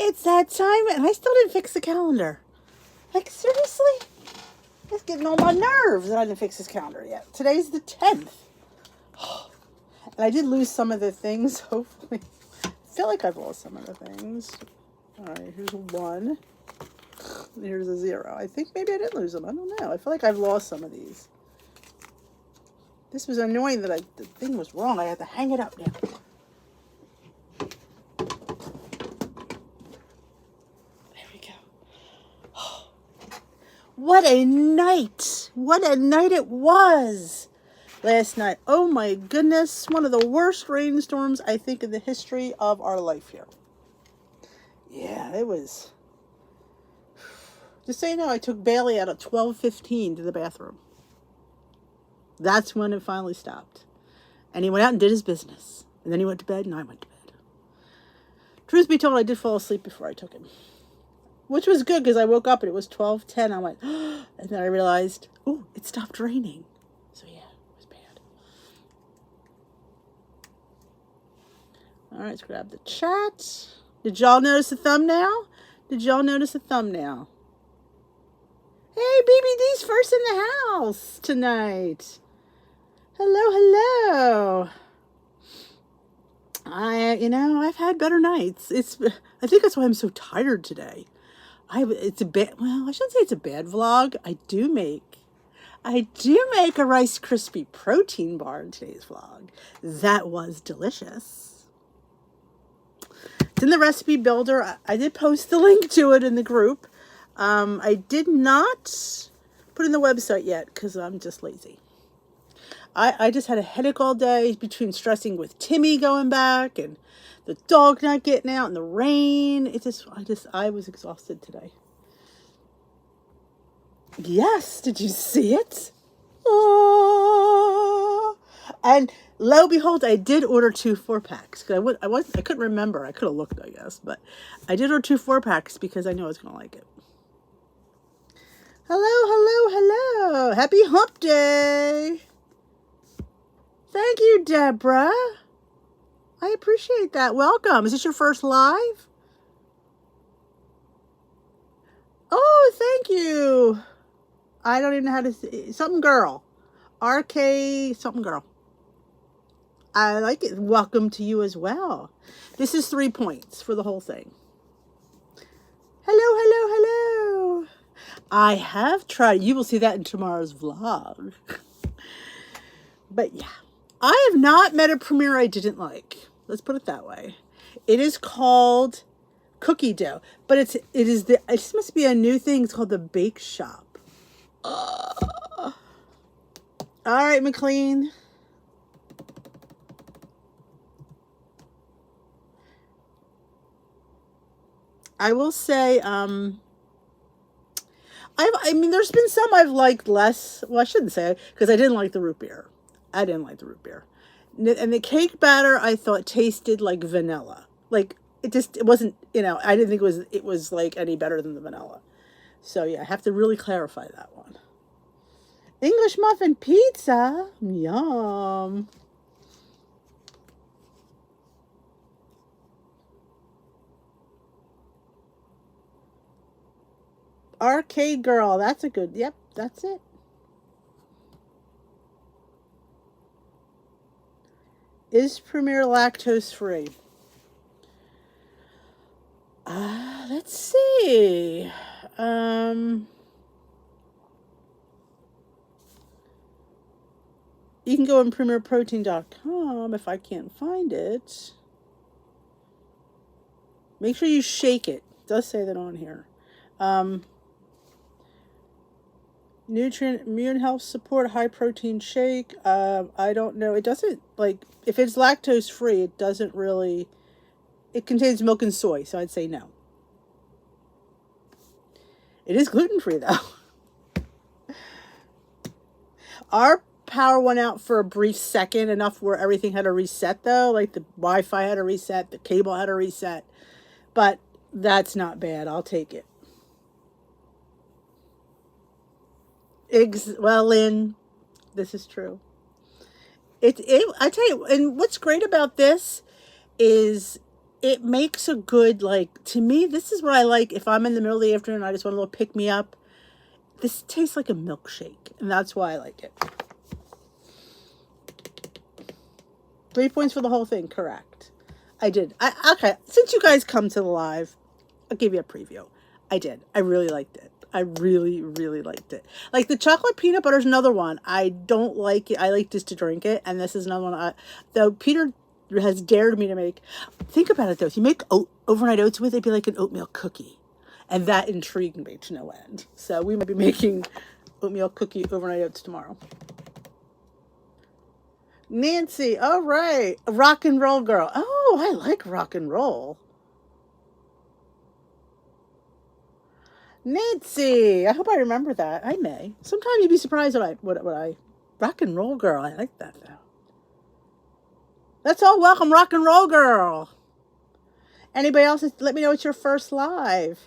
It's that time, and I still didn't fix the calendar. Like, seriously? It's getting on my nerves that I didn't fix this calendar yet. Today's the 10th. And I did lose some of the things, hopefully. I feel like I've lost some of the things. All right, here's a 1. Here's a 0. I think maybe I didn't lose them. I don't know. I feel like I've lost some of these. This was annoying that the thing was wrong. I had to hang it up now. There we go. What a night. What a night it was. Last night. Oh my goodness. One of the worst rainstorms, I think, in the history of our life here. Yeah, it was. Just so you know, I took Bailey out at 12:15 to the bathroom. That's when it finally stopped. And he went out and did his business. And then he went to bed and I went to bed. Truth be told, I did fall asleep before I took him. Which was good because I woke up and it was 12:10. I went, and then I realized, oh, it stopped raining. So yeah, it was bad. All right, let's grab the chat. Did y'all notice the thumbnail? Did y'all notice the thumbnail? Hey, BBD's first in the house tonight. Hello. I've had better nights. I think that's why I'm so tired today. It's a bad, well, I shouldn't say it's a bad vlog. I do make a Rice Krispie protein bar in today's vlog. That was delicious. It's in the recipe builder. I did post the link to it in the group. I did not put it in the website yet because I'm just lazy. I just had a headache all day between stressing with Timmy going back and the dog not getting out and the rain. I was exhausted today. Yes, did you see it? Oh. And lo and behold, I did order 2 4-packs because I couldn't remember. I could have looked, I guess, but I did order 2 4-packs because I knew I was going to like it. Hello. Happy hump day. Thank you, Deborah. I appreciate that. Welcome. Is this your first live? Oh, thank you. I don't even know how to say something girl. RK something girl. I like it. Welcome to you as well. This is 3 points for the whole thing. Hello. I have tried. You will see that in tomorrow's vlog. But yeah. I have not met a premiere I didn't like. Let's put it that way. It is called cookie dough, but it must be a new thing. It's called the Bake Shop. All right, McLean. I will say, I mean, there's been some I've liked less. Well, I shouldn't say, because I didn't like the root beer. I didn't like the root beer. And the cake batter, I thought tasted like vanilla. Like, it wasn't, I didn't think it was like any better than the vanilla. So yeah, I have to really clarify that one. English muffin pizza. Yum. Arcade Girl. That's a good, yep, that's it. Is Premier lactose free? Let's see. You can go on premierprotein.com if I can't find it. Make sure you shake it. It does say that on here. Nutrient immune health support high protein shake. I don't know. It doesn't, like, if it's lactose free, it doesn't really, it contains milk and soy, so I'd say no. It is gluten free though. Our power went out for a brief second, enough where everything had to reset though, like the Wi-Fi had to reset, the cable had to reset, but that's not bad. I'll take it. Well, Lynn, this is true. I tell you, and what's great about this is it makes a good, like, to me, this is what I like. If I'm in the middle of the afternoon, I just want a little pick me up. This tastes like a milkshake, and that's why I like it. 3 points for the whole thing, correct. I did. Okay, since you guys come to the live, I'll give you a preview. I did. I really liked it. I really, really liked it. Like the chocolate peanut butter is another one. I don't like it. I like just to drink it, and this is another one. Though Peter has dared me to make. Think about it though. If you make overnight oats with it, it'd be like an oatmeal cookie, and that intrigued me to no end. So we might be making oatmeal cookie overnight oats tomorrow. Nancy, all right, rock and roll girl. Oh, I like rock and roll. Nancy, I hope I remember that. I may. Sometimes you'd be surprised what I rock and roll girl. I like that though. Let's all welcome rock and roll girl. Anybody else? Let me know it's your first live.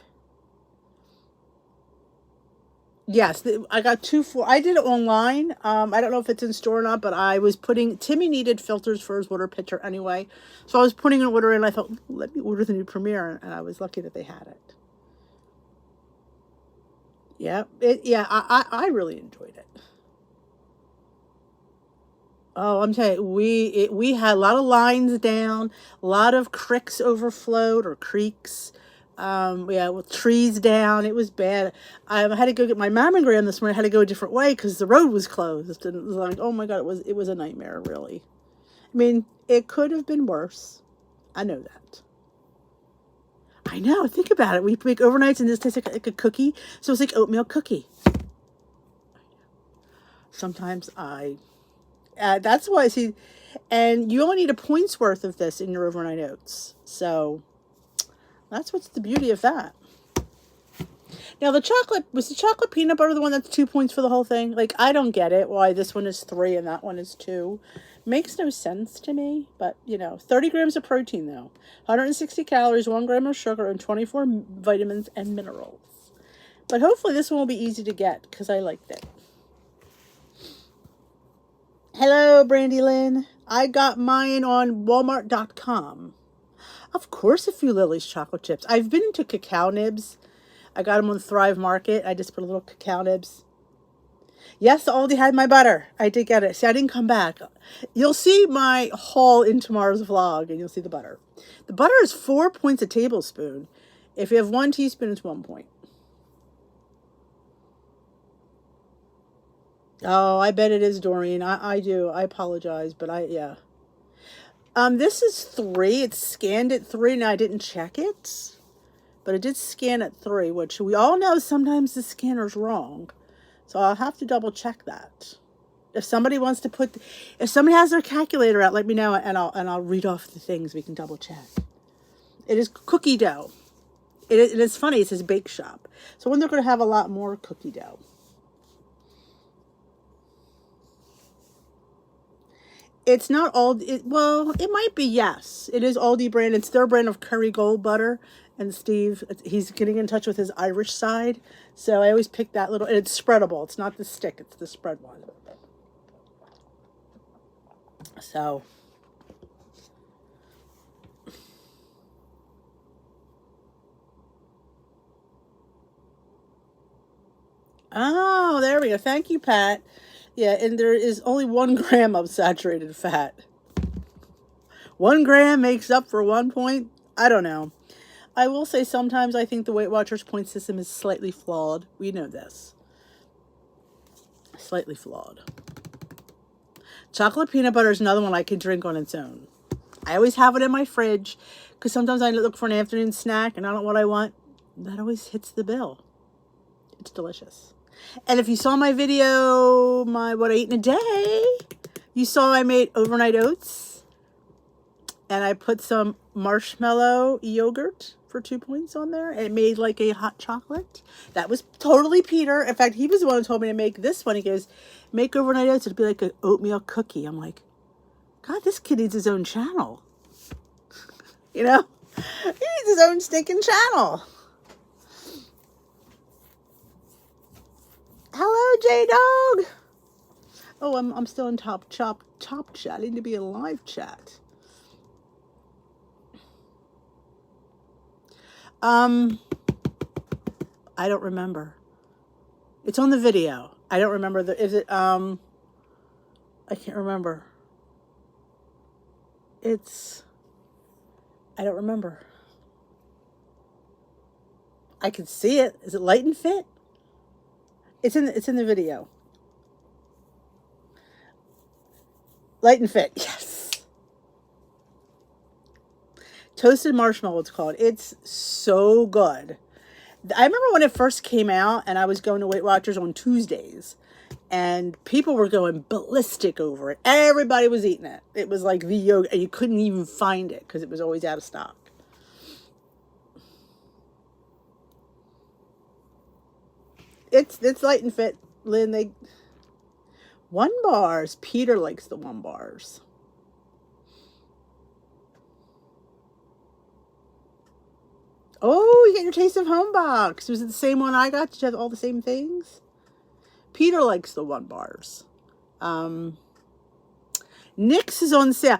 Yes, I got 2 for. I did it online. I don't know if it's in store or not, but I was putting. Timmy needed filters for his water pitcher anyway, so I was putting an order in. I thought, let me order the new Premier, and I was lucky that they had it. Yeah, I really enjoyed it. Oh, I'm telling you, we had a lot of lines down, a lot of creeks overflowed or creeks. Yeah, with trees down. It was bad. I had to go get my mammogram this morning. I had to go a different way because the road was closed. And it was like, oh my God, it was a nightmare, really. I mean, it could have been worse. I know that. I know. Think about it. We make overnights and this tastes like a cookie. So it's like oatmeal cookie. Sometimes that's why I see, and you only need a point's worth of this in your overnight oats. So that's what's the beauty of that. Now was the chocolate peanut butter the one that's 2 points for the whole thing? Like, I don't get it. Why this one is 3 and that one is 2. Makes no sense to me, but 30 grams of protein though, 160 calories, 1 gram of sugar, and 24 vitamins and minerals. But hopefully this one will be easy to get because I liked it. Hello, Brandy Lynn. I got mine on Walmart.com. Of course, a few Lily's chocolate chips. I've been into cacao nibs. I got them on Thrive Market. I just put a little cacao nibs. Yes, Aldi had my butter. I did get it. See, I didn't come back. You'll see my haul in tomorrow's vlog, and you'll see the butter. The butter is 4 points a tablespoon. If you have 1 teaspoon, it's 1 point. Oh, I bet it is, Doreen. I do. I apologize, but yeah. This is 3. It's scanned at 3, and I didn't check it. But it did scan at 3, which we all know sometimes the scanner's wrong. So I'll have to double check that. If somebody wants to if somebody has their calculator out, let me know, and I'll read off the things we can double check. It is cookie dough. It is funny. It says bake shop. So when they're going to have a lot more cookie dough. It's not Aldi. Well, it might be, yes. It is Aldi brand. It's their brand of curry gold butter. And Steve, he's getting in touch with his Irish side. So I always pick that little, and it's spreadable. It's not the stick. It's the spread one. So. Oh, there we go. Thank you, Pat. Yeah, and there is only 1 gram of saturated fat. 1 gram makes up for 1 point? I don't know. I will say sometimes I think the Weight Watchers point system is slightly flawed. We know this. Slightly flawed. Chocolate peanut butter is another one I can drink on its own. I always have it in my fridge because sometimes I look for an afternoon snack and I don't know what I want. That always hits the bill. It's delicious. And if you saw my video, what I eat in a day, you saw I made overnight oats. And I put some marshmallow yogurt for 2 points on there. It made like a hot chocolate. That was totally Peter. In fact, he was the one who told me to make this one. He goes, make overnight oats. It'll be like an oatmeal cookie. I'm like, God, this kid needs his own channel. He needs his own stinking channel. Hello, J-Dog. Oh, I'm still in top chat. I need to be in live chat. I don't remember. It's on the video. I don't remember is it, I can't remember. I don't remember. I can see it. Is it Light and Fit? It's in the video. Light and Fit, yes. Toasted marshmallow, it's called. It's so good. I remember when it first came out, and I was going to Weight Watchers on Tuesdays, and people were going ballistic over it. Everybody was eating it. It was like the yogurt, and you couldn't even find it because it was always out of stock. It's Light and Fit, Lynn. One bars. Peter likes the one bars. Oh, you get your Taste of Home box. Was it the same one I got? Did you have all the same things? Peter likes the one bars. Nyx is on sale.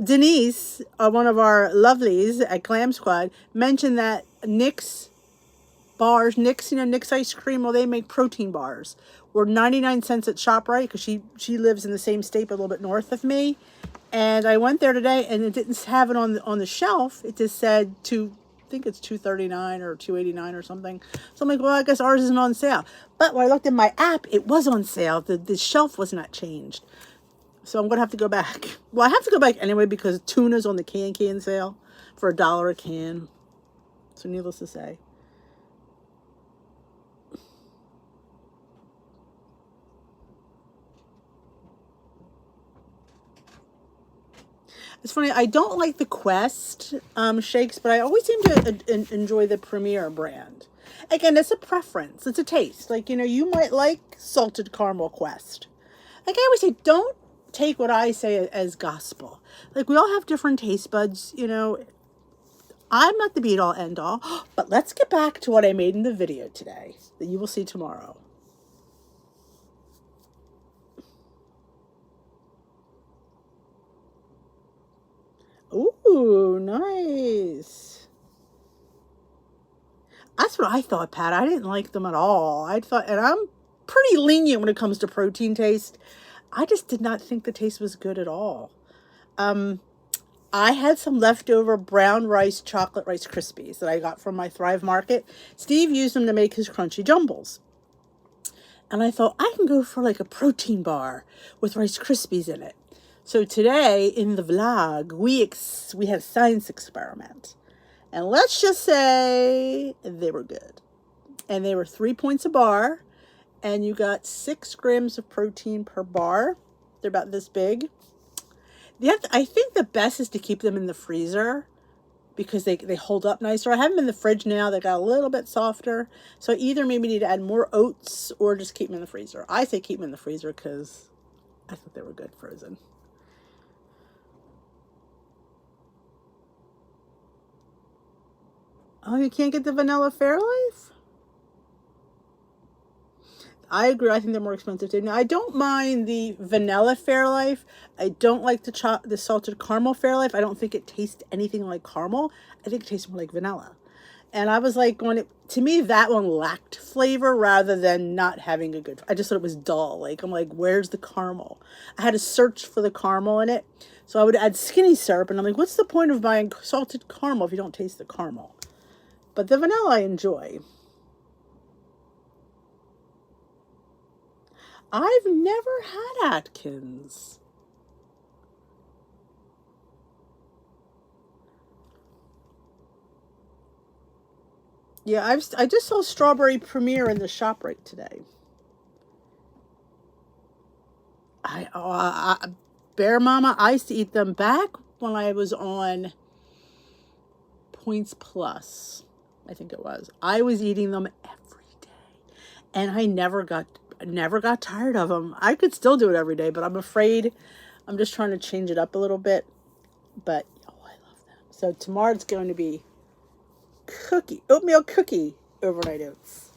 Denise, one of our lovelies at Glam Squad, mentioned that Nyx bars, Nyx, Nyx ice cream, well, they make protein bars. Were 99 cents at ShopRite because she lives in the same state but a little bit north of me. And I went there today and it didn't have it on the shelf. It just said I think it's $2.39 or $2.89 or something. So I'm like, well, I guess ours isn't on sale. But when I looked at my app, it was on sale. The shelf was not changed. So I'm going to have to go back. Well, I have to go back anyway because tuna's on the can sale for $1 a can. So needless to say. It's funny, I don't like the Quest shakes, but I always seem to enjoy the Premier brand. Again, it's a preference. It's a taste. Like, you might like salted caramel Quest. Like I always say, don't take what I say as gospel. Like, we all have different taste buds, I'm not the be-all, end-all. But let's get back to what I made in the video today that you will see tomorrow. Ooh, nice. That's what I thought, Pat. I didn't like them at all. I thought, and I'm pretty lenient when it comes to protein taste. I just did not think the taste was good at all. I had some leftover brown rice chocolate Rice Krispies that I got from my Thrive Market. Steve used them to make his crunchy jumbles. And I thought, I can go for like a protein bar with Rice Krispies in it. So today in the vlog, we had a science experiment. And let's just say they were good. And they were 3 points a bar. And you got 6 grams of protein per bar. They're about this big. I think the best is to keep them in the freezer because they hold up nicer. I have them in the fridge now. They got a little bit softer. So either maybe need to add more oats or just keep them in the freezer. I say keep them in the freezer because I thought they were good frozen. Oh, you can't get the vanilla Fairlife? I agree. I think they're more expensive too. Now, I don't mind the vanilla Fairlife. I don't like the salted caramel Fairlife. I don't think it tastes anything like caramel. I think it tastes more like vanilla. And I was like, to me, that one lacked flavor rather than not having a good. I just thought it was dull. Like, I'm like, where's the caramel? I had to search for the caramel in it. So I would add skinny syrup. And I'm like, what's the point of buying salted caramel if you don't taste the caramel? But the vanilla I enjoy. I've never had Atkins. Yeah, I just saw Strawberry Premier in the ShopRite today. Bear Mama, I used to eat them back when I was on Points Plus. I think it was. I was eating them every day, and I never got tired of them. I could still do it every day, but I'm afraid I'm just trying to change it up a little bit. But I love them. So tomorrow it's going to be oatmeal cookie overnight oats.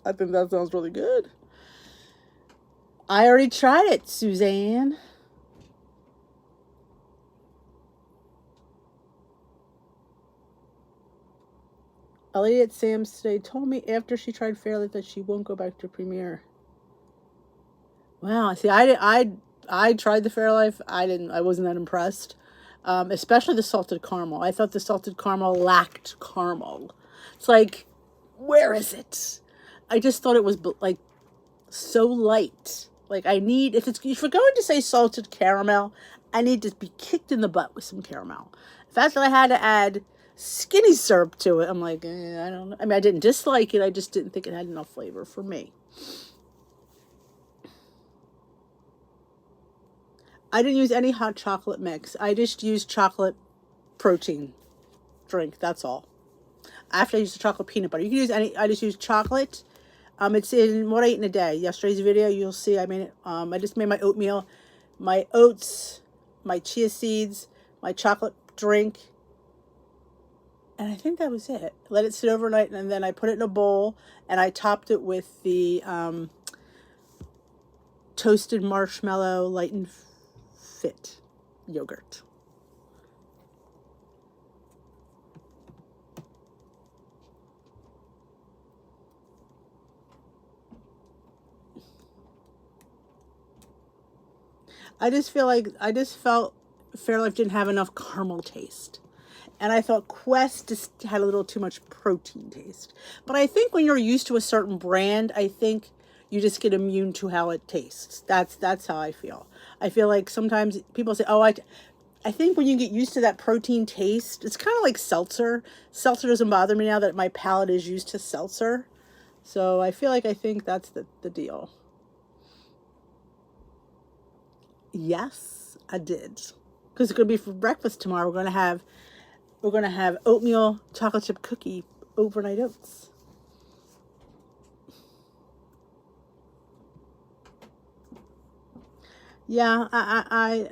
I think that sounds really good. I already tried it, Suzanne. A lady at Sam's today told me after she tried Fairlife that she won't go back to Premier. Wow. See, I tried the Fairlife. I wasn't that impressed. Especially the salted caramel. I thought the salted caramel lacked caramel. It's like, where is it? I just thought it was like so light. Like if we're going to say salted caramel, I need to be kicked in the butt with some caramel. The fact that I had to add skinny syrup to it, I'm like, I don't know. I mean, I didn't dislike it. I just didn't think it had enough flavor for me. I didn't use any hot chocolate mix. I just used chocolate protein drink. That's all. After I used the chocolate peanut butter. You can use any. I just used chocolate. It's in what I eat in a day. Yesterday's video, you'll see I made it. I just made my oatmeal, my oats, my chia seeds, my chocolate drink. And I think that was it. Let it sit overnight, and then I put it in a bowl, and I topped it with the toasted marshmallow light and fit yogurt. I just felt Fairlife didn't have enough caramel taste. And I thought Quest just had a little too much protein taste. But I think when you're used to a certain brand, I think you just get immune to how it tastes. That's how I feel. I feel like sometimes people say, oh, I think when you get used to that protein taste, it's kind of like seltzer. Seltzer doesn't bother me now that my palate is used to seltzer. So I think that's the deal. Yes, I did. Because it's going to be for breakfast tomorrow. We're going to have oatmeal chocolate chip cookie overnight oats. Yeah, I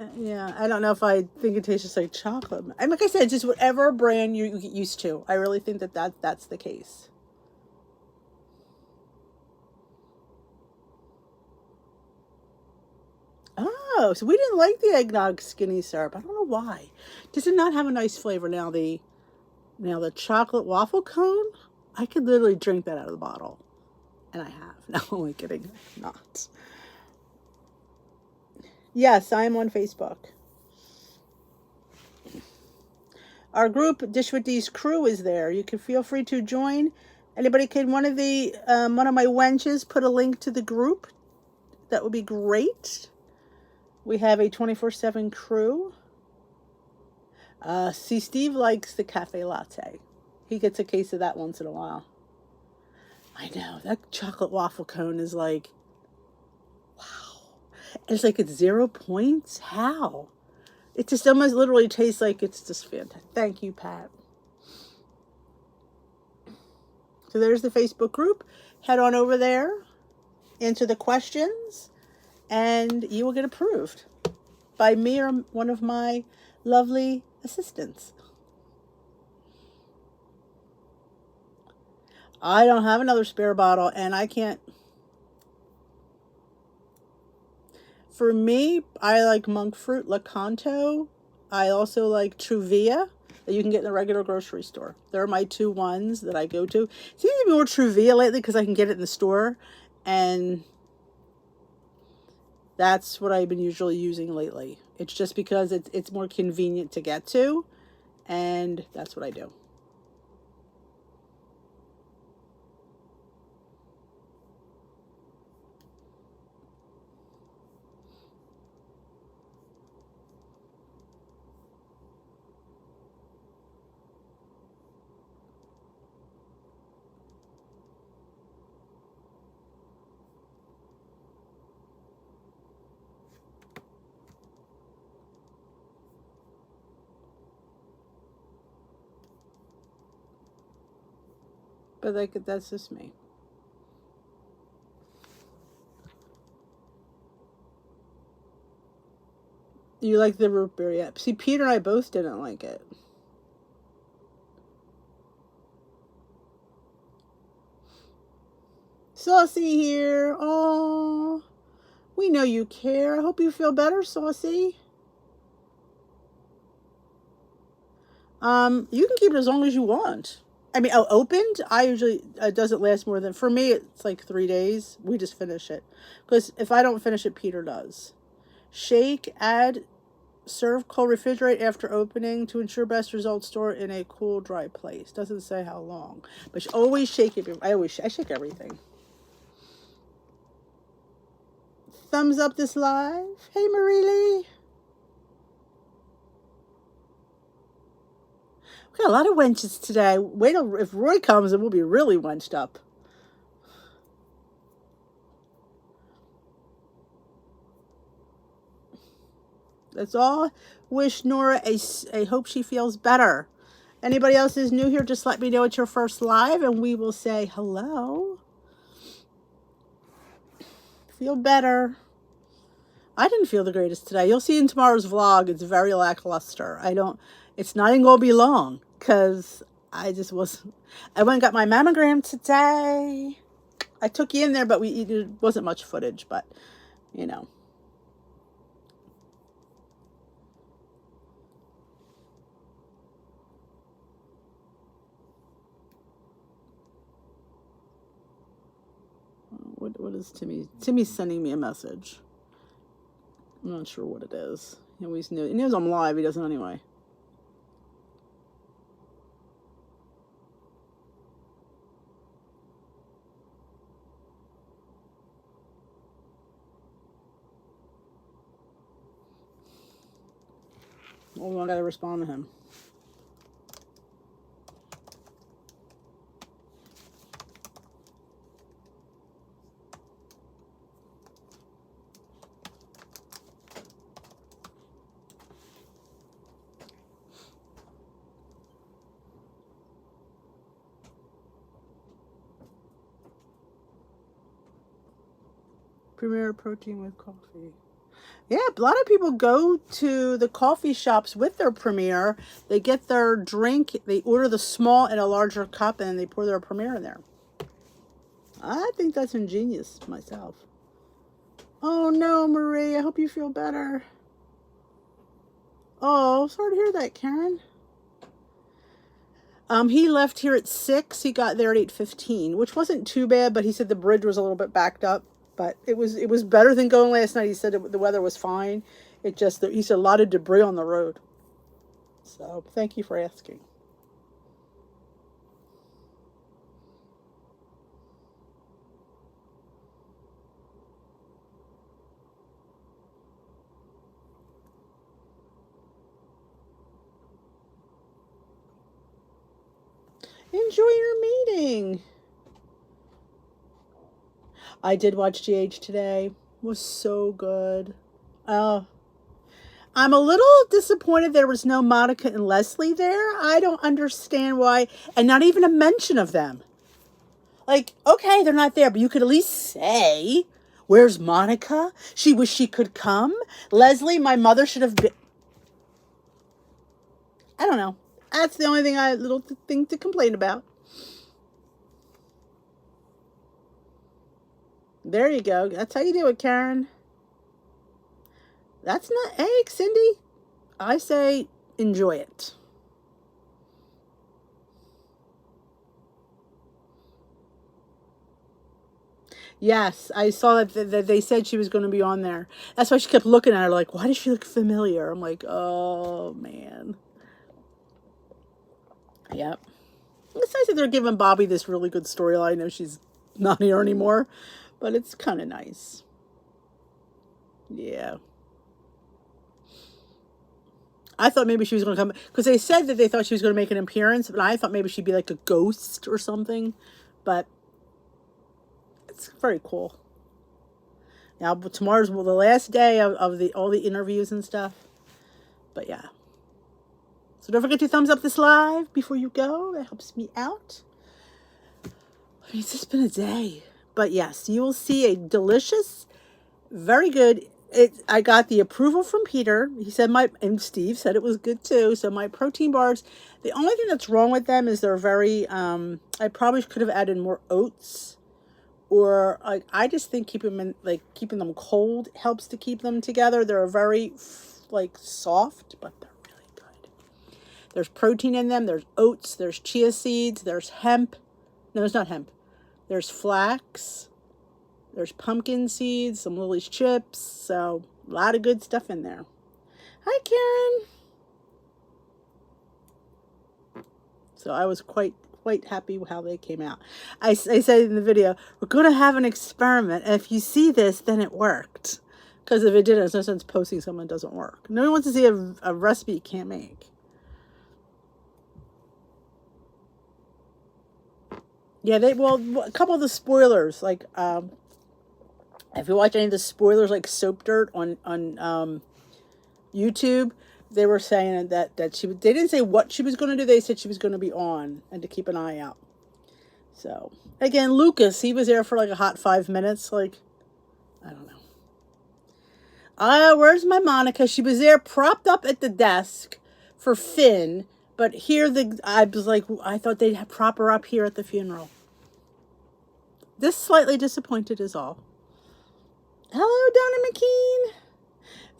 don't know if I think it tastes just like chocolate. And like I said, just whatever brand you get used to. I really think that's the case. Oh, so we didn't like the eggnog skinny syrup. I don't know why. Does it not have a nice flavor now? The chocolate waffle cone, I could literally drink that out of the bottle. And I have. No, only kidding. Not. Yes, I am on Facebook. Our group, Dish with D's crew, is there. You can feel free to join. Anybody can, one of my wenches put a link to the group? That would be great. We have a 24/7 crew. See, Steve likes the cafe latte. He gets a case of that once in a while. I know, that chocolate waffle cone is like, wow. It's like it's 0 points? How? It just almost literally tastes like it's just fantastic. Thank you, Pat. So there's the Facebook group. Head on over there, answer the questions, and you will get approved by me or one of my lovely assistants. I don't have another spare bottle, and I can't. For me, I like monk fruit Lakanto. I also like Truvia that you can get in the regular grocery store. They're my two ones that I go to. It seems to be more Truvia lately because I can get it in the store, and that's what I've been usually using lately. It's just because it's more convenient to get to, and that's what I do. But that's just me. You like the root beer, yeah. See, Peter and I both didn't like it. Saucy here. Oh, we know you care. I hope you feel better, Saucy. You can keep it as long as you want. I mean, oh, opened, I usually, it doesn't last more than, for me, it's like 3 days. We just finish it. Because if I don't finish it, Peter does. Shake, add, serve, cold, refrigerate after opening to ensure best results. Store in a cool, dry place. Doesn't say how long. But always shake it. I shake everything. Thumbs up this live. Hey, Marie Lee. We got a lot of wenches today. Wait till if Roy comes, and we'll be really wenched up. That's all. Wish Nora a hope she feels better. Anybody else is new here, just let me know it's your first live, and we will say hello. Feel better. I didn't feel the greatest today. You'll see in tomorrow's vlog, it's very lackluster. It's not even going to be long, because I just wasn't. I went and got my mammogram today. I took you in there, but it wasn't much footage, but, you know. What is Timmy? Timmy's sending me a message. I'm not sure what it is. He always knew. He knows I'm live. He doesn't anyway. Well, I gotta respond to him. Premier protein with coffee. Yeah, a lot of people go to the coffee shops with their Premier. They get their drink, they order the small in a larger cup, and they pour their Premier in there. I think that's ingenious myself. Oh no, Marie, I hope you feel better. Oh, sorry to hear that, Karen. He left here at 6. He got there at 8:15, which wasn't too bad, but he said the bridge was a little bit backed up. But it was better than going last night. He said the weather was fine. He said a lot of debris on the road. So thank you for asking. Enjoy your meeting. I did watch GH today. It was so good. Oh. I'm a little disappointed there was no Monica and Leslie there. I don't understand why. And not even a mention of them. Like, okay, they're not there, but you could at least say, where's Monica? She wish she could come. Leslie, my mother should have been. I don't know. That's the only little thing to complain about. There you go. That's how you do it, Karen. That's not, hey, Cindy. I say enjoy it. Yes, I saw that they said she was going to be on there. That's why she kept looking at her like, why does she look familiar? I'm like, oh, man. Yep. It's nice that they're giving Bobby this really good storyline. I know she's not here anymore, but it's kind of nice. Yeah. I thought maybe she was going to come, because they said that they thought she was going to make an appearance, but I thought maybe she'd be like a ghost or something. But it's very cool. Now, tomorrow's the last day of all the interviews and stuff. But yeah. So don't forget to thumbs up this live before you go. That helps me out. I mean, it's just been a day. But yes, you will see a delicious, very good. I got the approval from Peter. He said and Steve said it was good too. So my protein bars, the only thing that's wrong with them is they're very, I probably could have added more oats. Or I just think keeping them cold helps to keep them together. They're very soft, but they're really good. There's protein in them. There's oats. There's chia seeds. There's hemp. No, it's not hemp. There's flax. There's pumpkin seeds, some Lily's chips. So a lot of good stuff in there. Hi, Karen. So I was quite happy with how they came out. I said in the video, we're going to have an experiment. And if you see this, then it worked. Because if it didn't, there's no sense posting something that doesn't work. No one wants to see a recipe you can't make. Yeah, a couple of the spoilers, like, if you watch any of the spoilers, like Soap Dirt on YouTube, they were saying that they didn't say what she was going to do. They said she was going to be on and to keep an eye out. So, again, Lucas, he was there for like a hot 5 minutes. Like, I don't know. Where's my Monica? She was there propped up at the desk for Finn. But here, I was like, I thought they'd prop her up here at the funeral. Just slightly disappointed is all. Hello, Donna McKean.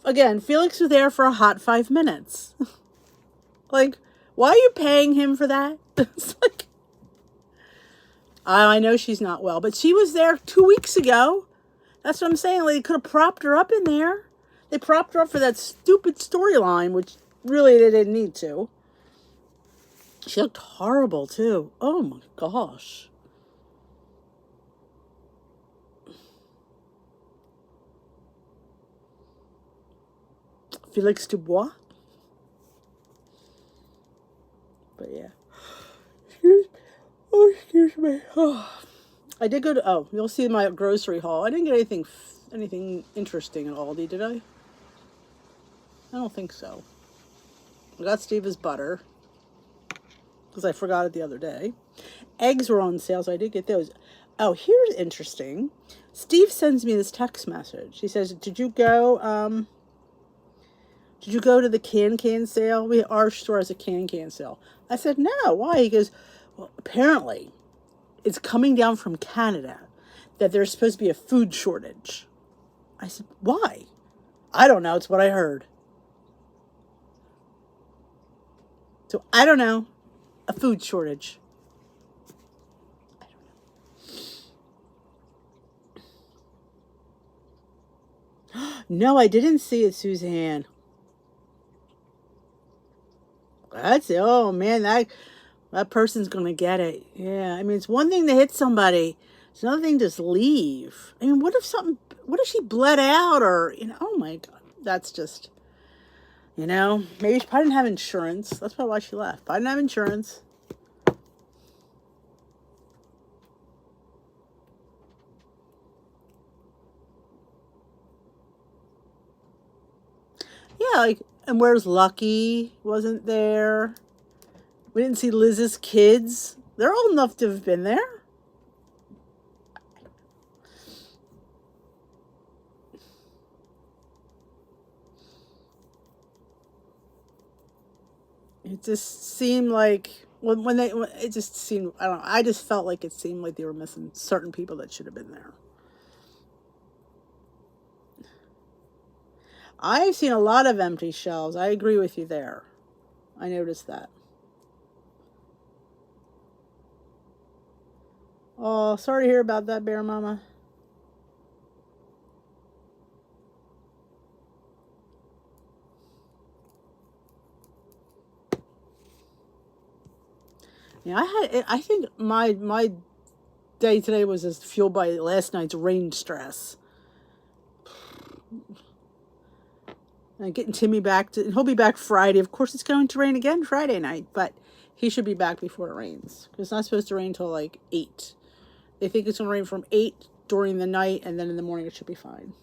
Again, Felix was there for a hot 5 minutes. Like, why are you paying him for that? It's like, I know she's not well, but she was there 2 weeks ago. That's what I'm saying. Like, they could have propped her up in there. They propped her up for that stupid storyline, which really they didn't need to. She looked horrible, too. Oh, my gosh. Felix Dubois. But yeah. Excuse me. Oh. I did go to, you'll see my grocery haul. I didn't get anything interesting at Aldi, did I? I don't think so. I got Steve's butter. Because I forgot it the other day. Eggs were on sale, so I did get those. Oh, here's interesting. Steve sends me this text message. He says, did you go to the can sale? Our store has a can sale. I said, no, why? He goes, well, apparently it's coming down from Canada that there's supposed to be a food shortage. I said, why? I don't know. It's what I heard. So I don't know. A food shortage. I don't know. No, I didn't see it, Suzanne. That's it. Oh man, that person's gonna get it. Yeah, I mean, it's one thing to hit somebody. It's another thing to just leave. I mean, what if she bled out or, oh my God, that's just, maybe she probably didn't have insurance. That's probably why she left. Probably didn't have insurance. Yeah, like, and where's Lucky? Wasn't there. We didn't see Liz's kids. They're old enough to have been there. It just seemed like it just seemed, I don't know, I just felt like it seemed like they were missing certain people that should have been there. I've seen a lot of empty shelves. I agree with you there. I noticed that. Oh, sorry to hear about that, Bear Mama. Yeah, I think my day today was just fueled by last night's rain stress. And getting Timmy back and he'll be back Friday. Of course, it's going to rain again Friday night, but he should be back before it rains. Because it's not supposed to rain until like 8. They think it's going to rain from 8 during the night, and then in the morning it should be fine.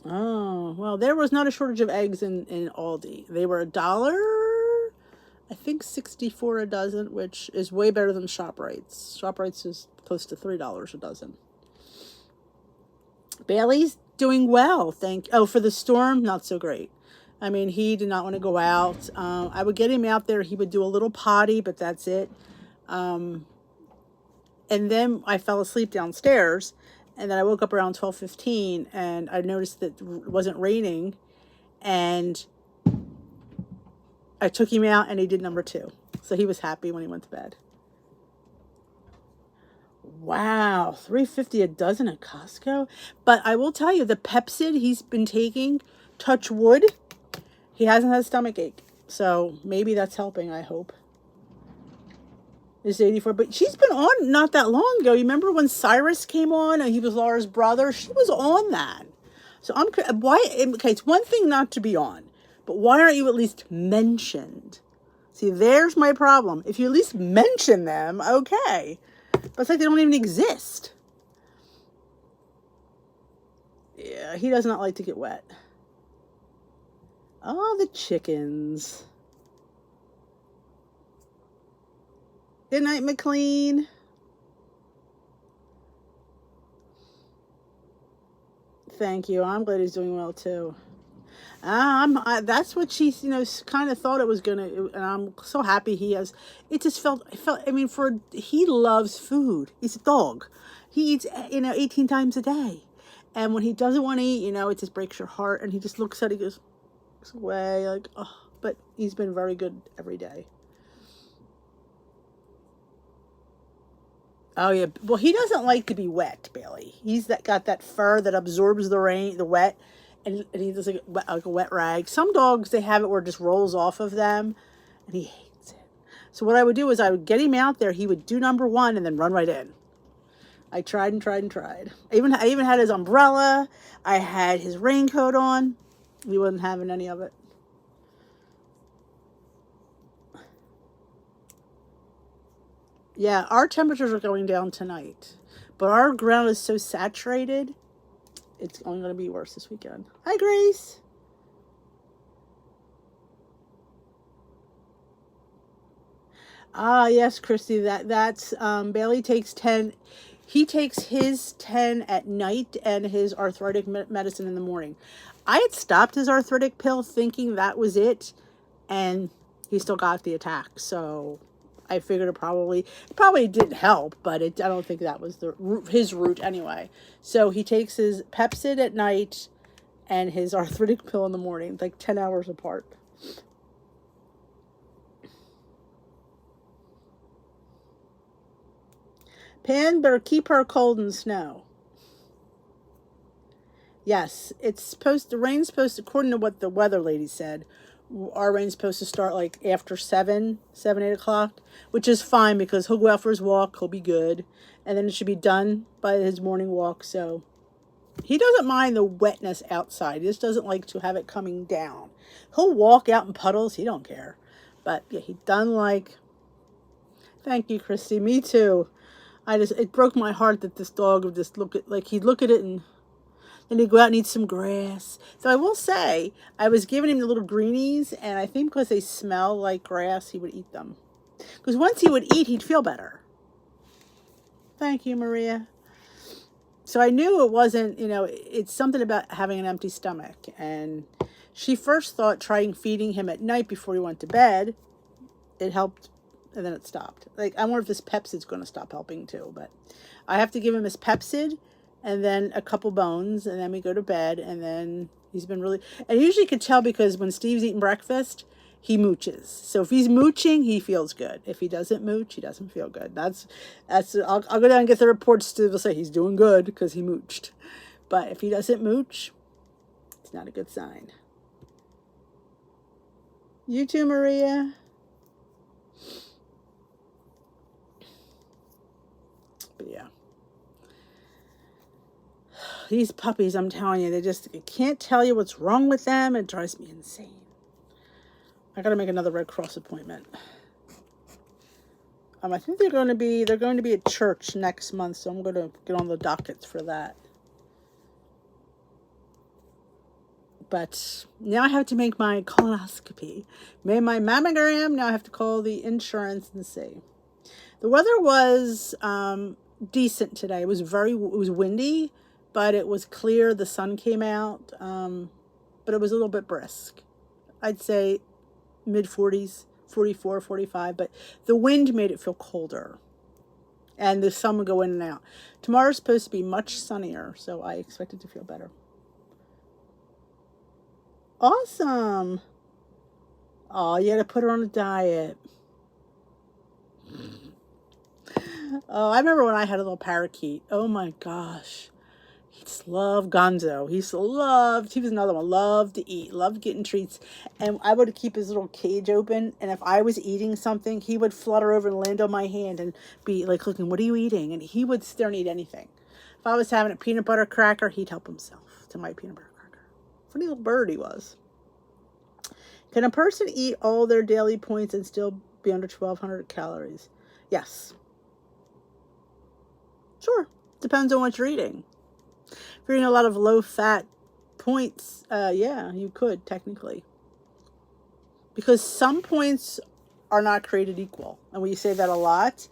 Oh, well, there was not a shortage of eggs in Aldi. They were $1, I think 64 a dozen, which is way better than ShopRite's. ShopRite's is close to $3 a dozen. Bailey's doing well, for the storm, not so great. I mean, he did not want to go out. I would get him out there. He would do a little potty, but that's it. And then I fell asleep downstairs, and then I woke up around 12:15, and I noticed that it wasn't raining, And I took him out and he did number 2. So he was happy when he went to bed. Wow, $3.50 a dozen at Costco. But I will tell you, the Pepsid he's been taking, touch wood, he hasn't had a stomach ache. So maybe that's helping, I hope. It's 84, but she's been on not that long ago. You remember when Cyrus came on and he was Laura's brother? She was on that. So why? Okay, it's one thing not to be on, but why aren't you at least mentioned? See, there's my problem. If you at least mention them, okay. But it's like they don't even exist. Yeah, he does not like to get wet. Oh, the chickens. Good night, McLean. Thank you. I'm glad he's doing well too. That's what she, kind of thought it was gonna, and I'm so happy he has. It just felt. I mean, he loves food. He's a dog. He eats, 18 times a day, and when he doesn't want to eat, it just breaks your heart. And he just looks at it, he goes away, like, oh. But he's been very good every day. Oh yeah. Well, he doesn't like to be wet, Bailey. He's got that fur that absorbs the rain, the wet. And he does like a wet rag. Some dogs, they have it where it just rolls off of them, and he hates it. So what I would do is I would get him out there. He would do number 1 and then run right in. I tried and tried and tried. I even had his umbrella. I had his raincoat on. He wasn't having any of it. Yeah, our temperatures are going down tonight, but our ground is so saturated. It's only going to be worse this weekend. Hi, Grace. Ah, yes, Christy. That's Bailey takes 10. He takes his 10 at night and his arthritic medicine in the morning. I had stopped his arthritic pill thinking that was it, and he still got the attack. So I figured it probably didn't help, but I don't think that was his route anyway. So he takes his Pepsid at night and his arthritic pill in the morning, like 10 hours apart. Pan better keep her cold in snow. Yes, the rain's supposed to, according to what the weather lady said, our rain's supposed to start like after 8 o'clock, which is fine because he'll go out for his walk, he'll be good, and then it should be done by his morning walk. So he doesn't mind the wetness outside. He just doesn't like to have it coming down. He'll walk out in puddles, he don't care. But yeah, he done like, thank you, Christy, me too. It broke my heart that this dog would just he'd look at it and then he'd go out and eat some grass. So I will say, I was giving him the little greenies, and I think because they smell like grass, he would eat them. Because once he would eat, he'd feel better. Thank you, Maria. So I knew it wasn't, it's something about having an empty stomach. And she first thought trying feeding him at night before he went to bed, it helped, and then it stopped. Like, I wonder if this Pepsid's going to stop helping too. But I have to give him his Pepsid, and then a couple bones, and then we go to bed, and then he's been really, and I usually could tell because when Steve's eating breakfast, he mooches. So if he's mooching, he feels good. If he doesn't mooch, he doesn't feel good. I'll go down and get the report. Steve will say he's doing good because he mooched. But if he doesn't mooch, it's not a good sign. You too, Maria. But yeah. These puppies, I'm telling you, I can't tell you what's wrong with them. It drives me insane. I gotta make another Red Cross appointment. I think they're going to be at church next month, so I'm going to get on the dockets for that. But now I have to make my colonoscopy. Made my mammogram, now I have to call the insurance and see. The weather was decent today. It was windy, but it was clear. The sun came out, but it was a little bit brisk. I'd say mid-40s, 44, 45, but the wind made it feel colder. And the sun would go in and out. Tomorrow's supposed to be much sunnier, so I expect it to feel better. Awesome. Oh, you gotta put her on a diet. Oh, I remember when I had a little parakeet. Oh my gosh. He just loved Gonzo. He was another one, loved to eat, loved getting treats. And I would keep his little cage open. And if I was eating something, he would flutter over and land on my hand and be like looking, what are you eating? And he would sit there and eat anything. If I was having a peanut butter cracker, he'd help himself to my peanut butter cracker. Funny little bird he was. Can a person eat all their daily points and still be under 1,200 calories? Yes. Sure. Depends on what you're eating. If you're eating a lot of low-fat points, yeah, you could technically. Because some points are not created equal. And we say that a lot.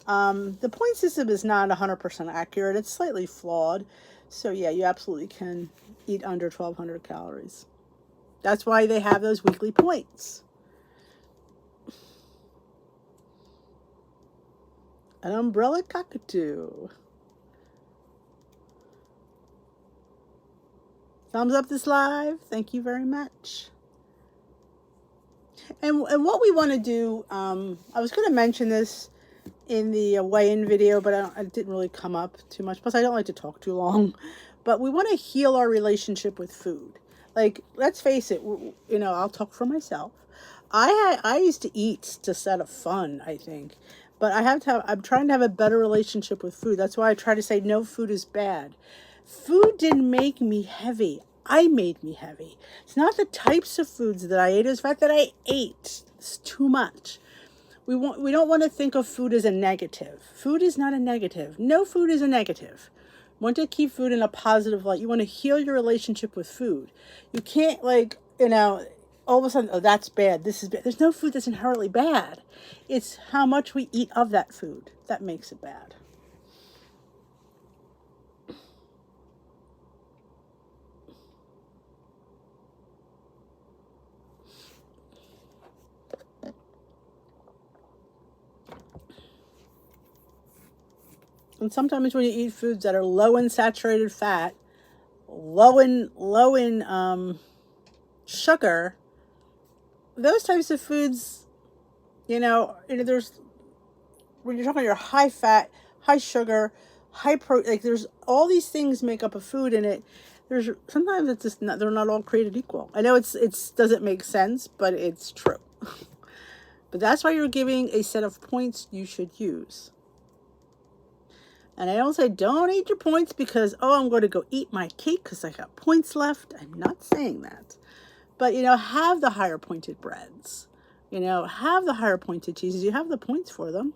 The point system is not 100% accurate. It's slightly flawed. So, yeah, you absolutely can eat under 1,200 calories. That's why they have those weekly points. An umbrella cockatoo. Thumbs up this live. Thank you very much. And what we want to do, I was going to mention this in the weigh-in video, but it didn't really come up too much. Plus, I don't like to talk too long. But we want to heal our relationship with food. Like, let's face it, you know, I'll talk for myself. I used to eat just out of fun, I think. But I'm trying to have a better relationship with food. That's why I try to say no food is bad. Food didn't make me heavy. I made me heavy. It's not the types of foods that I ate. It's the fact that I ate. It's too much. We don't want to think of food as a negative. Food is not a negative. No food is a negative. You want to keep food in a positive light. You want to heal your relationship with food. You can't, like, you know, all of a sudden, oh, that's bad. This is bad. There's no food that's inherently bad. It's how much we eat of that food that makes it bad. And sometimes when you eat foods that are low in saturated fat, low in sugar, those types of foods, there's, when you're talking about your high fat, high sugar, high protein, like there's all these things make up a food, and there's sometimes it's just not, they're not all created equal. I know it's doesn't make sense, but it's true. But that's why you're giving a set of points you should use. And I don't say don't eat your points because, oh, I'm going to go eat my cake because I got points left. I'm not saying that. But, have the higher pointed breads. Have the higher pointed cheeses. You have the points for them.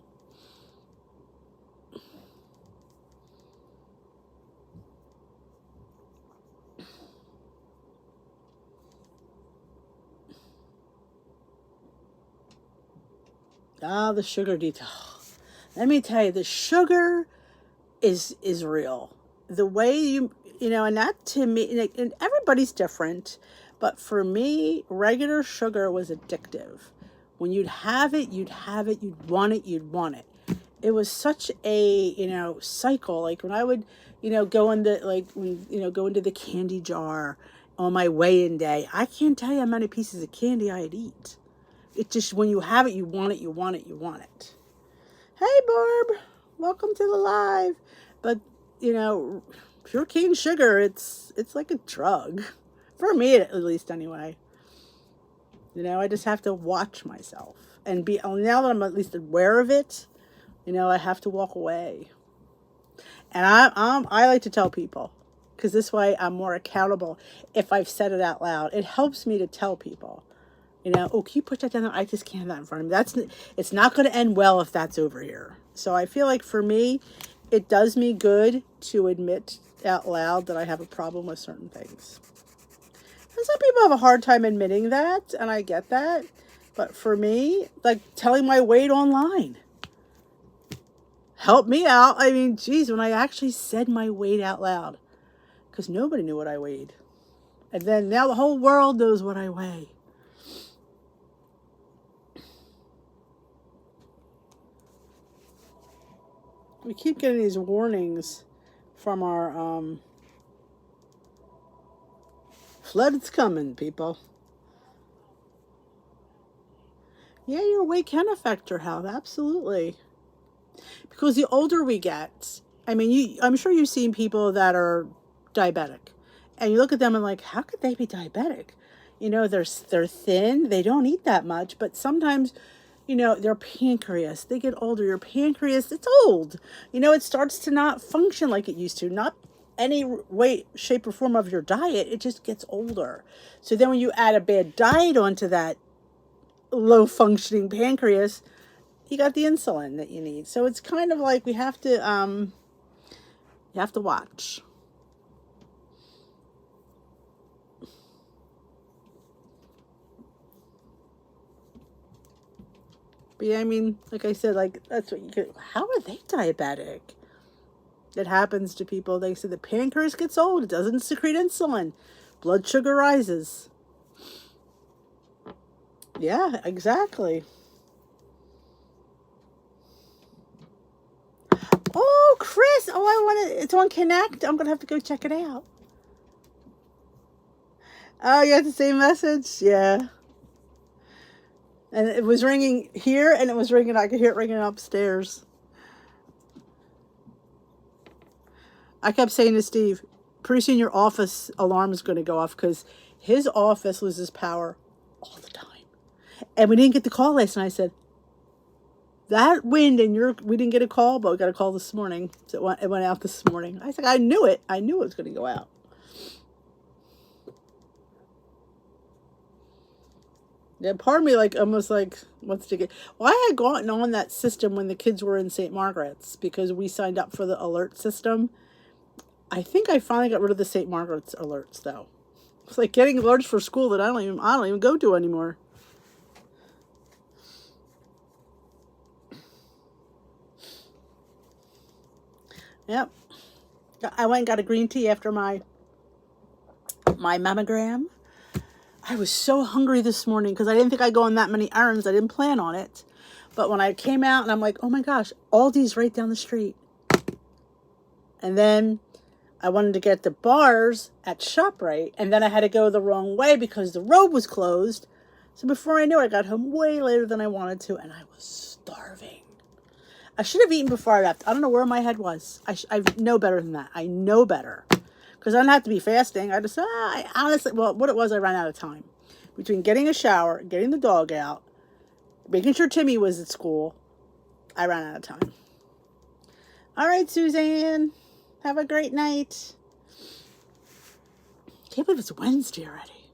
Ah, the sugar detail. Let me tell you, the sugar is real. The way and that to me, and everybody's different, but for me, regular sugar was addictive. When you'd have it, you'd want it, It was such a, cycle. Like when I would, go into go into the candy jar on my weigh-in day, I can't tell you how many pieces of candy I'd eat. It just, when you have it, you want it. Hey, Barb, welcome to the live. But, pure cane sugar, it's like a drug. For me, at least, anyway. I just have to watch myself. And now that I'm at least aware of it, I have to walk away. And I like to tell people, because this way I'm more accountable if I've said it out loud. It helps me to tell people. Oh, can you put that down there? I just can't have that in front of me. It's not going to end well if that's over here. So I feel like for me, it does me good to admit out loud that I have a problem with certain things. And some people have a hard time admitting that, and I get that. But for me, like telling my weight online, help me out. I mean, geez, when I actually said my weight out loud, because nobody knew what I weighed. And then now the whole world knows what I weigh. We keep getting these warnings from our flood's coming, people. Yeah, your weight can affect your health. Absolutely. Because the older we get, I mean, I'm sure you've seen people that are diabetic. And you look at them and like, how could they be diabetic? You know, they're thin, they don't eat that much, but sometimes, you know, their pancreas, they get older, your pancreas, it's old. You know, it starts to not function like it used to. Not any way, shape, or form of your diet, it just gets older. So then when you add a bad diet onto that low functioning pancreas, you got the insulin that you need. So it's kind of like you have to watch. But yeah, I mean, like I said, like that's what you could. How are they diabetic? It happens to people. They say the pancreas gets old. It doesn't secrete insulin. Blood sugar rises. Yeah, exactly. Oh, Chris. Oh, I want to. It's on Connect. I'm gonna have to go check it out. Oh, you got the same message? Yeah. And it was ringing here, and it was ringing. I could hear it ringing upstairs. I kept saying to Steve, pretty soon your office alarm is going to go off because his office loses power all the time. And we didn't get the call last night. I said, that wind and we didn't get a call, but we got a call this morning. So it went out this morning. I said, I knew it. I knew it was going to go out. Yeah, part of me like almost like wants to get. Well, I had gotten on that system when the kids were in St. Margaret's because we signed up for the alert system. I think I finally got rid of the St. Margaret's alerts though. It's like getting alerts for school that I don't even go to anymore. Yep. I went and got a green tea after my mammogram. I was so hungry this morning because I didn't think I'd go on that many errands. I didn't plan on it. But when I came out and I'm like, oh my gosh, Aldi's right down the street. And then I wanted to get the bars at ShopRite. And then I had to go the wrong way because the road was closed. So before I knew it, I got home way later than I wanted to. And I was starving. I should have eaten before I left. I don't know where my head was. I know better than that. I know better. Because I don't have to be fasting. I just, I honestly, well, what it was, I ran out of time. Between getting a shower, getting the dog out, making sure Timmy was at school, I ran out of time. All right, Suzanne. Have a great night. Can't believe it's Wednesday already.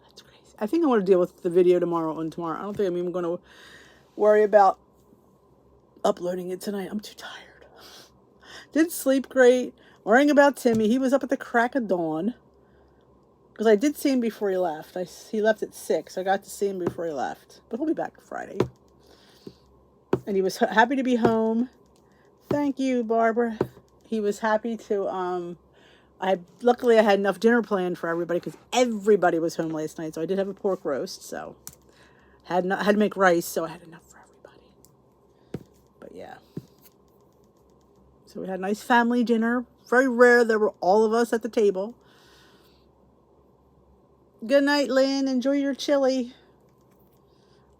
That's crazy. I think I want to deal with the video tomorrow. I don't think I'm even going to worry about uploading it tonight. I'm too tired. Didn't sleep great. Worrying about Timmy. He was up at the crack of dawn. Because I did see him before he left. He left at 6. I got to see him before he left. But he'll be back Friday. And he was happy to be home. Thank you, Barbara. He was happy to... Luckily, I had enough dinner planned for everybody because everybody was home last night. So I did have a pork roast. So had to make rice. So I had enough for everybody. But yeah. So we had a nice family dinner. Very rare there were all of us at the table. Good night, Lynn. Enjoy your chili.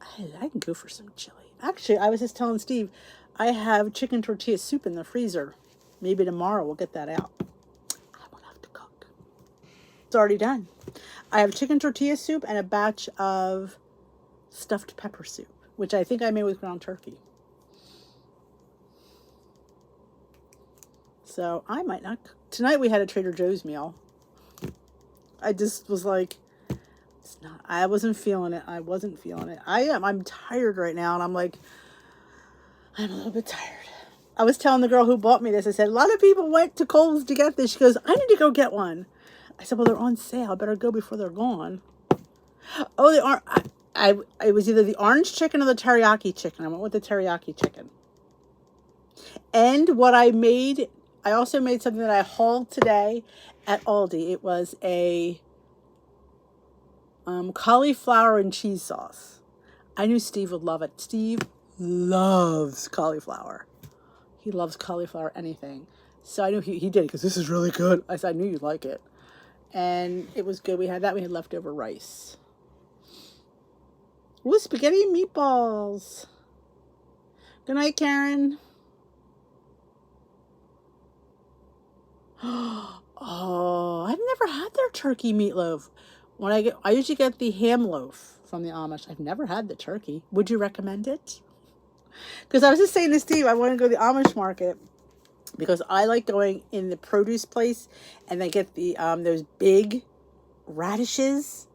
I can go for some chili. Actually, I was just telling Steve, I have chicken tortilla soup in the freezer. Maybe tomorrow we'll get that out. I won't have to cook. It's already done. I have chicken tortilla soup and a batch of stuffed pepper soup, which I think I made with ground turkey. So I might not cook. Tonight we had a Trader Joe's meal. I just was like, I wasn't feeling it. I'm tired right now. And I'm like, I'm a little bit tired. I was telling the girl who bought me this, I said, a lot of people went to Kohl's to get this. She goes, I need to go get one. I said, well, they're on sale. I better go before they're gone. Oh, they aren't. It was either the orange chicken or the teriyaki chicken. I went with the teriyaki chicken. And what I made, I also made something that I hauled today at Aldi. It was a cauliflower and cheese sauce. I knew Steve would love it. Steve loves cauliflower. He loves cauliflower anything. So I knew he did because this is really good. I said, I knew you'd like it. and it was good. We had that. We had leftover rice. Ooh, spaghetti and meatballs. Good night, Karen. Oh, I've never had their turkey meatloaf. I usually get the ham loaf from the Amish. I've never had the turkey. Would you recommend it? Because I was just saying to Steve, I want to go to the Amish market because I like going in the produce place and they get the those big radishes.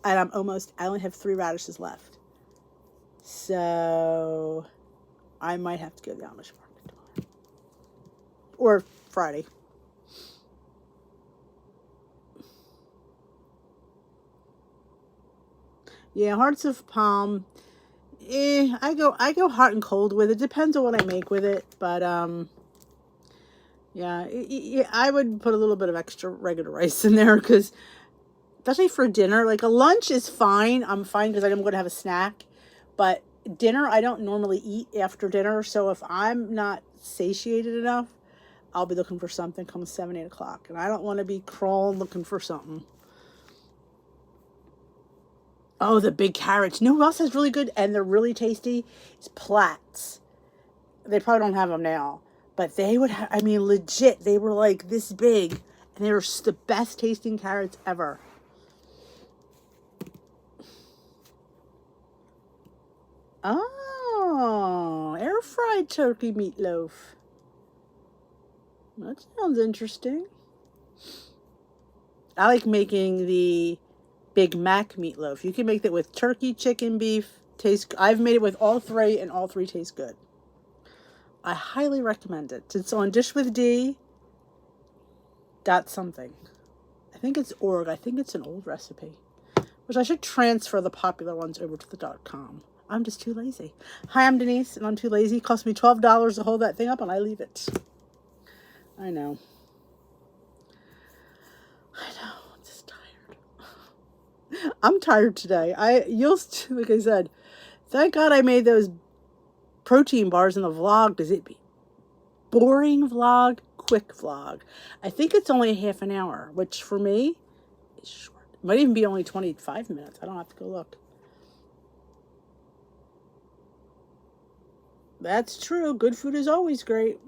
And I only have 3 radishes left. So I might have to go to the Amish market tomorrow. Or Friday. Yeah, hearts of palm. I go hot and cold with it. Depends on what I make with it, but yeah, I would put a little bit of extra regular rice in there because, especially for dinner, like a lunch is fine. I'm fine because I'm going to have a snack, but dinner I don't normally eat after dinner. So if I'm not satiated enough, I'll be looking for something come 7, 8 o'clock, and I don't want to be crawling looking for something. Oh, the big carrots. You know who else has really good and they're really tasty? It's Platts. They probably don't have them now, but they would have, I mean, legit, they were like this big and they were the best tasting carrots ever. Oh, air fried turkey meatloaf. That sounds interesting. I like making the Big Mac meatloaf. You can make that with turkey, chicken, beef. I've made it with all 3 and all 3 taste good. I highly recommend it. It's on Dish with D. .something. I think it's org. I think it's an old recipe. Which I should transfer the popular ones over to the .com. I'm just too lazy. Hi, I'm Denise, and I'm too lazy. It cost me $12 to hold that thing up, and I leave it. I know. I'm just tired. I'm tired today. Like I said, thank God I made those protein bars in the vlog because it'd be boring vlog, quick vlog. I think it's only half an hour, which for me is short. It might even be only 25 minutes. I don't have to go look. That's true. Good food is always great.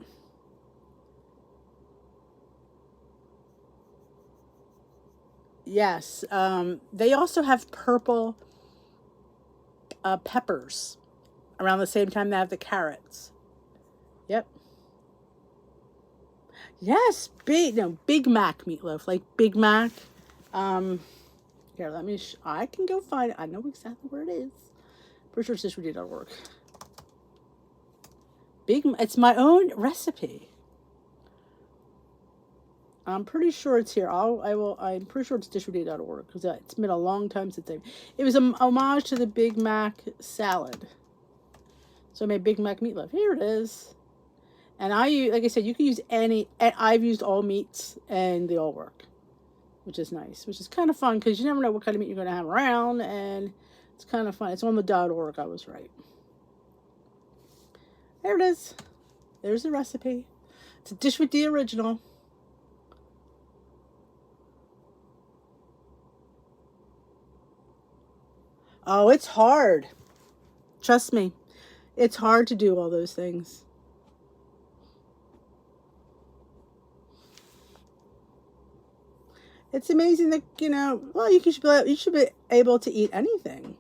Yes. They also have purple peppers around the same time they have the carrots. Yep. Yes. Big Mac meatloaf. Like Big Mac. Here, I can go find it. I know exactly where it is. Pretty sure it's just ready.org. It's my own recipe. I'm pretty sure it's here. I'm pretty sure it's dishready.org because it's been a long time since it was an homage to the Big Mac salad. So I made Big Mac meatloaf. Here it is. And like I said, you can use I've used all meats and they all work, which is nice, which is kind of fun because you never know what kind of meat you're going to have around, and it's kind of fun. It's on the .org. I was right. There it is. There's the recipe. It's a Dish with D original. Oh, it's hard. Trust me. It's hard to do all those things. It's amazing that, well, you should be able to eat anything.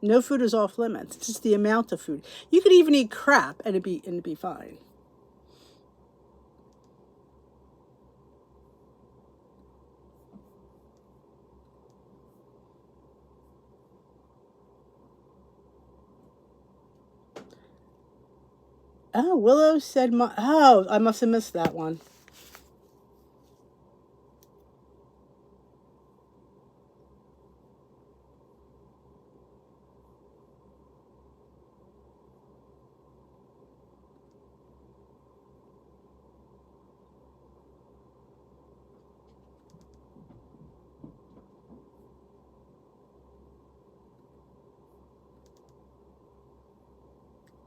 No food is off limits. It's just the amount of food. You could even eat crap and it'd be fine. Oh, Willow said I must have missed that one.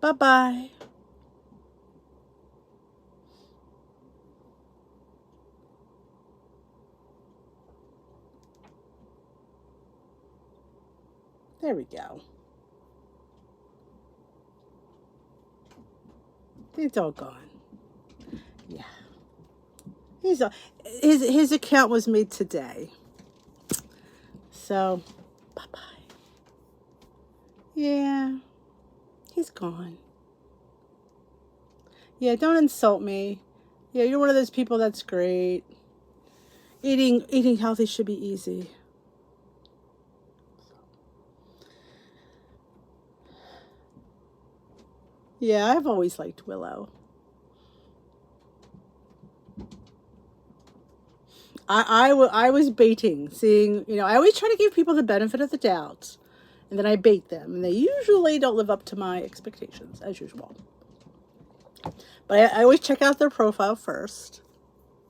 Bye-bye. There we go. It's all gone. Yeah. His account was made today. So, bye-bye. Yeah. He's gone. Yeah, don't insult me. Yeah, you're one of those people that's great. Eating healthy should be easy. Yeah, I've always liked Willow. I was baiting, seeing, I always try to give people the benefit of the doubt, and then I bait them, and they usually don't live up to my expectations, as usual. But I always check out their profile first,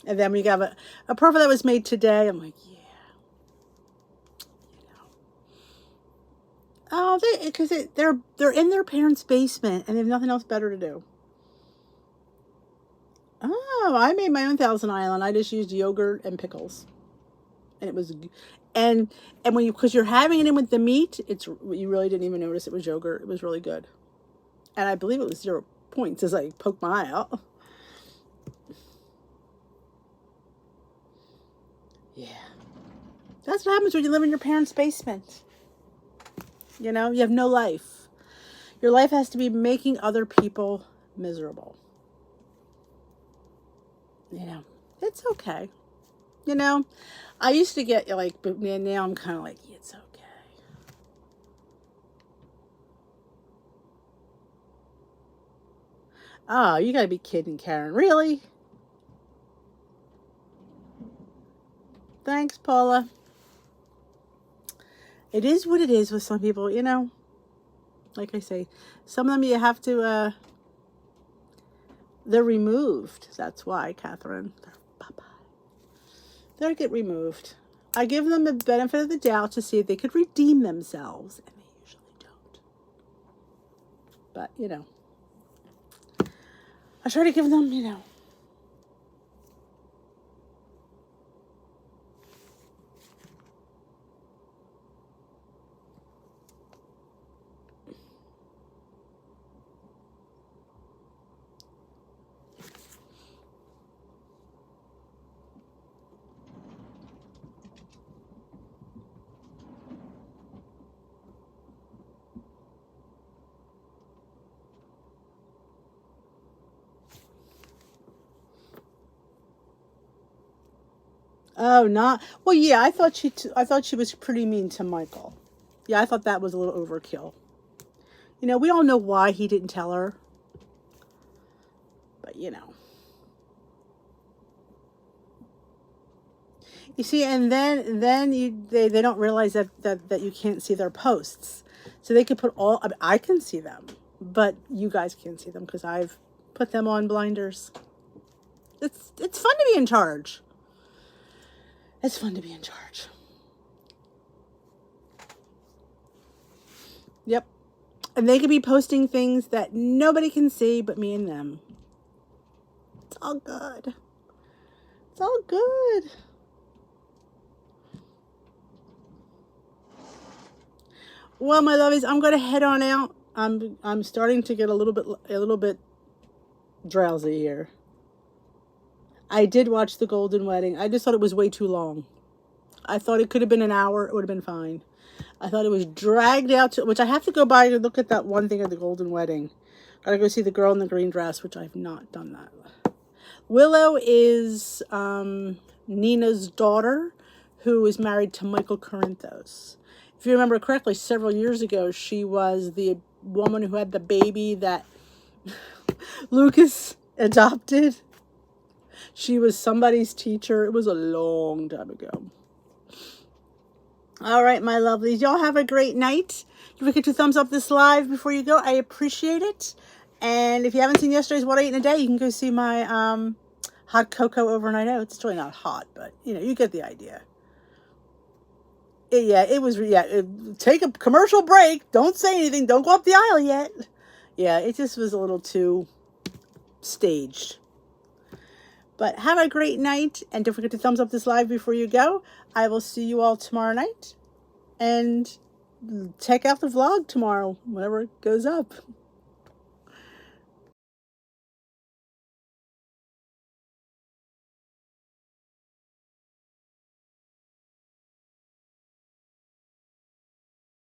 and then when you have a profile that was made today, I'm like, yeah. Oh, because they're in their parents' basement, and they have nothing else better to do. Oh, I made my own Thousand Island. I just used yogurt and pickles, and it was, and because you're having it in with the meat, you really didn't even notice it was yogurt. It was really good, and I believe it was 0 points as I poked my eye out. Yeah, that's what happens when you live in your parents' basement. You have no life. Your life has to be making other people miserable. It's okay. I used to get but now I'm kind of like, it's okay. Oh, you gotta be kidding, Karen. Really? Thanks, Paula. It is what it is with some people, Like I say, some of them you have to, they're removed. That's why, Catherine. They'll get removed. I give them the benefit of the doubt to see if they could redeem themselves, and they usually don't. But, I try to give them, Oh, not well. Yeah, I thought she was pretty mean to Michael. Yeah, I thought that was a little overkill. We all know why he didn't tell her, but you see, and then they don't realize that you can't see their posts, so they could put I can see them, but you guys can't see them because I've put them on blinders. It's fun to be in charge. It's fun to be in charge. Yep. And they could be posting things that nobody can see but me and them. It's all good. It's all good. Well, my lovies, I'm going to head on out. I'm starting to get a little bit drowsy here. I did watch The Golden Wedding. I just thought it was way too long. I thought it could have been an hour. It would have been fine. I thought it was dragged out, which I have to go by and look at that one thing of The Golden Wedding. Gotta go see the girl in the green dress, which I've not done that. Willow is Nina's daughter, who is married to Michael Corinthos. If you remember correctly, several years ago, she was the woman who had the baby that Lucas adopted. She was somebody's teacher. It was a long time ago. All right, my lovelies. Y'all have a great night. Don't forget to thumbs up this live before you go. I appreciate it. And if you haven't seen yesterday's What I Ate in a Day, you can go see my hot cocoa overnight oats. It's really not hot, but, you get the idea. Take a commercial break. Don't say anything. Don't go up the aisle yet. Yeah, it just was a little too staged. But have a great night, and don't forget to thumbs up this live before you go. I will see you all tomorrow night, and check out the vlog tomorrow, whenever it goes up.